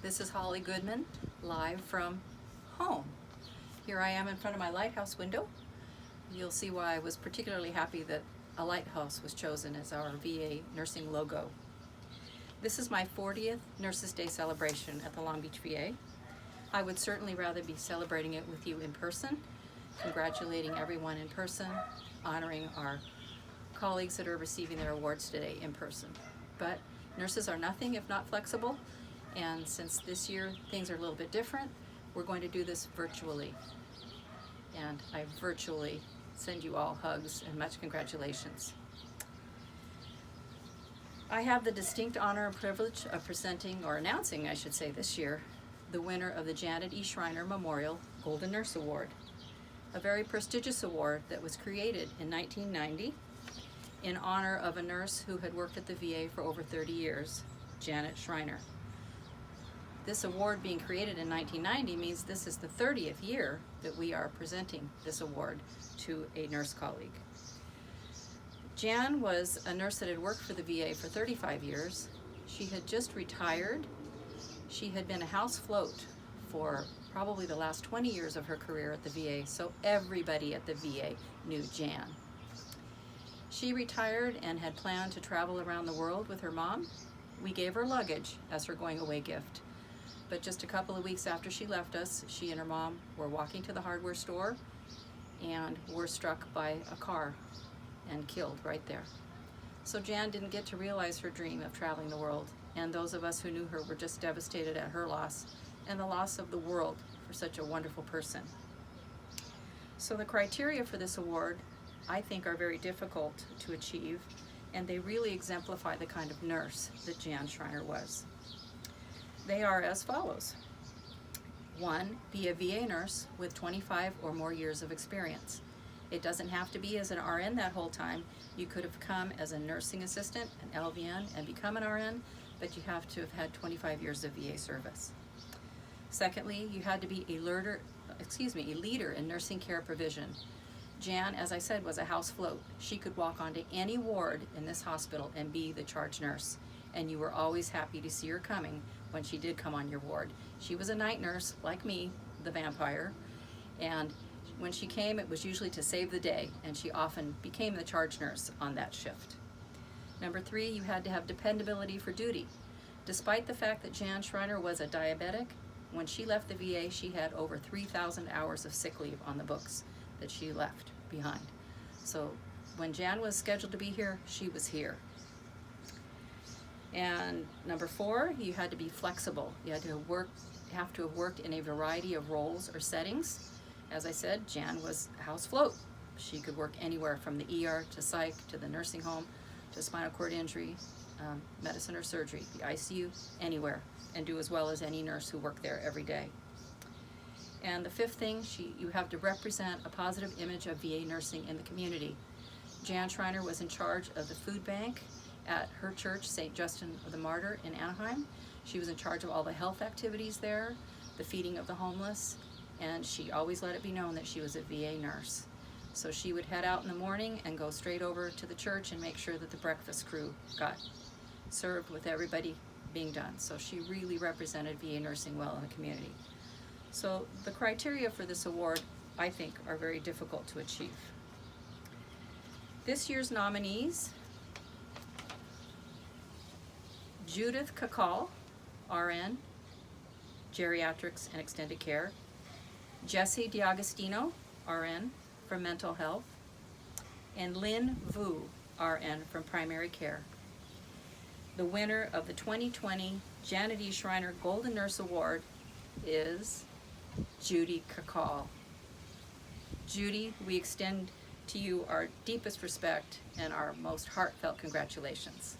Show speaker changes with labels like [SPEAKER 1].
[SPEAKER 1] This is Holly Goodman, live from home. Here I am in front of my lighthouse window. You'll see why I was particularly happy that a lighthouse was chosen as our VA nursing logo. This is my 40th Nurses Day celebration at the Long Beach VA. I would certainly rather be celebrating it with you in person, congratulating everyone in person, honoring our colleagues that are receiving their awards today in person. But nurses are nothing if not flexible, and since this year things are a little bit different, we're going to do this virtually. And I virtually send you all hugs and much congratulations. I have the distinct honor and privilege of presenting, or announcing I should say this year, the winner of the Janet E. Schreiner Memorial Golden Nurse Award, a very prestigious award that was created in 1990 in honor of a nurse who had worked at the VA for over 30 years, Janet Schreiner. This award being created in 1990 means this is the 30th year that we are presenting this award to a nurse colleague. Jan was a nurse that had worked for the VA for 35 years. She had just retired. She had been a house float for probably the last 20 years of her career at the VA, so everybody at the VA knew Jan. She retired and had planned to travel around the world with her mom. We gave her luggage as her going away gift. But just a couple of weeks after she left us, she and her mom were walking to the hardware store and were struck by a car and killed right there. So Jan didn't get to realize her dream of traveling the world, and those of us who knew her were just devastated at her loss and the loss of the world for such a wonderful person. So the criteria for this award, I think, are very difficult to achieve, and they really exemplify the kind of nurse that Jan Schreiner was. They are as follows. 1, be a VA nurse with 25 or more years of experience. It doesn't have to be as an RN that whole time. You could have come as a nursing assistant, an LVN, and become an RN, but you have to have had 25 years of VA service. Secondly, you had to be a leader in nursing care provision. Jan, as I said, was a house float. She could walk onto any ward in this hospital and be the charge nurse, and you were always happy to see her coming when she did come on your ward. She was a night nurse, like me, the vampire, and when she came, it was usually to save the day, and she often became the charge nurse on that shift. Number 3, you had to have dependability for duty. Despite the fact that Jan Schreiner was a diabetic, when she left the VA, she had over 3,000 hours of sick leave on the books that she left behind. So when Jan was scheduled to be here, she was here. And number 4, you had to be flexible. You had to have worked in a variety of roles or settings. As I said, Jan was house float. She could work anywhere from the ER to psych to the nursing home to spinal cord injury, medicine or surgery, the ICU, anywhere, and do as well as any nurse who worked there every day. And the 5th thing, you have to represent a positive image of VA nursing in the community. Jan Schreiner was in charge of the food bank at her church, St. Justin of the Martyr in Anaheim. She was in charge of all the health activities there, the feeding of the homeless, and she always let it be known that she was a VA nurse. So she would head out in the morning and go straight over to the church and make sure that the breakfast crew got served with everybody being done. So she really represented VA nursing well in the community. So the criteria for this award, I think, are very difficult to achieve. This year's nominees: Judith Kakal, RN, Geriatrics and Extended Care; Jesse D'Agostino, RN, from Mental Health; and Lynn Vu, RN, from Primary Care. The winner of the 2020 Janet E. Schreiner Golden Nurse Award is Judy Kakal. Judy, we extend to you our deepest respect and our most heartfelt congratulations.